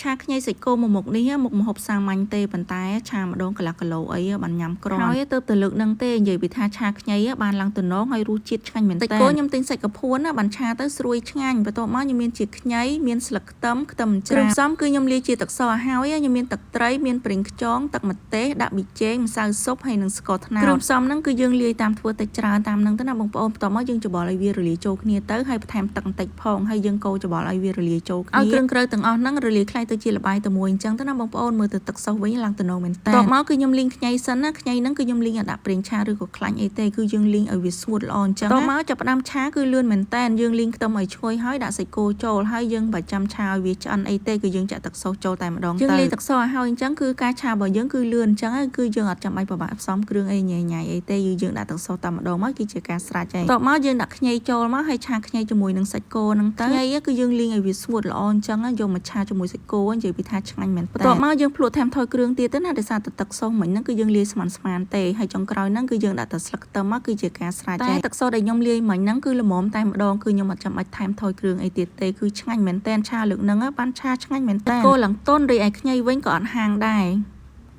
ឆាខ្ញីសាច់គោមួយមុខនេះមុខម្ហូបសាមញ្ញទេប៉ុន្តែឆាម្ដងកន្លះគីឡូអីបានញ៉ាំក្រហើយទៅទៅលើកនឹងទេនិយាយពីថាឆាខ្ញីបានឡើងទំនងហើយរសជាតិឆ្ងាញ់មែនតើសាច់គោខ្ញុំទិញសាច់កពួនបានឆាទៅស្រួយឆ្ងាញ់បន្ទាប់មកខ្ញុំមានជាខ្ញីមានស្លឹកខ្ទឹមច្រាវគ្រឿងផ្សំគឺខ្ញុំលាយជាទឹកសហើយខ្ញុំមានទឹកត្រីមានប្រេងខ្យងទឹកម្ទេសដាក់ប៊ីចេងម្សៅស៊ុបហើយនិងស្ករត្នោតគ្រឿងផ្សំហ្នឹងគឺយើងលាយតាមធ្វើតិចច្រើនតាមហ្នឹងទៅណាបងប្អូនបន្ទាប់មកយើងច្បល់ឲ្យវារលាយចូលគ្នាទៅហើយបន្ថែមទឹកបន្តិចផងហើយយើងកូរច្បល់ឲ្យវារលាយចូលគ្នាឲ្យគ្រឿងក្រូវទាំងអស់ហ្នឹងរលាយខ្លាយទៅជាល្បាយតែមួយអញ្ចឹងទៅណាបងប្អូនមើលទៅទឹកសុះវិញឡើងទំនងមែនតើបន្ទាប់មកគឺខ្ញុំលីងខ្ញីសិនណាខ្ញីហ្នឹងគឺខ្ញុំលីងឲ្យដាក់ប្រេងឆាឬក៏ខ្លាញ់អីទេគឺយើងលីងឲ្យវាស្ងួតល្អអញ្ចឹងបន្ទាប់មកចាប់ផ្ដើមឆាគឺលឿនមែនតើយើងលីងខ្ទឹមឲ្យឈ្ងុយហើយដាក់សាច់គោចូលហើយយើងបើចាំឆាឲ្យវាឆ្អិនអីទេគឺយើងចាក់ទឹកសុះចូលតែម្ដងទៅយើងលាយទឹកសុះឲ្យហើយអញ្ចឹងគឺការឆារបស់យើងគឺលឿនអញ្ចឹងគឺយើងអត់ចាំបាច់ពិបាកផ្សំគ្រឿងអីញ៉ៃអីទេយើងដាក់ទឹកសុះតែម្ដងមកគឺជាការស្រេចហើយបន្ទាប់មកយើងដាក់ខ្ញីចូលមកហើយឆាខ្ញីជាមួយនឹងសាច់គោហ្នឹងទៅខ្ញីគឺយើងលីងឲ្យវាស្ងួតល្អអញ្ចឹងយកមកឆាជាមួយសាច់គោនិយាយពីថាឆ្ងាញ់មែនតើបន្ទាប់មកយើងភ្លក់ថែមថយគ្រឿងទៀតទៅណាដោយសារទឹកសុះមិញហ្នឹងគឺយើងលាយស្មានទេហើយចុងក្រោយហ្នឹងគឺយើងដាក់តែស្លឹកខ្ទឹមមកគឺជាការស្រេចតែទឹកសុះដែលខ្ញុំលាយមិញហ្នឹងគឺល្មមតែម្ដងគឺខ្ញុំអត់ចាំបាច់ថែមថយគ្រឿងអីទៀតទេគឺឆ្ងាញ់មែនតើឆាលើកហ្នឹងបានឆាឆ្ងាញ់មែនតើគោឡើងតុនរីឯខ្ញីវិញក៏អត់ហាងដែរ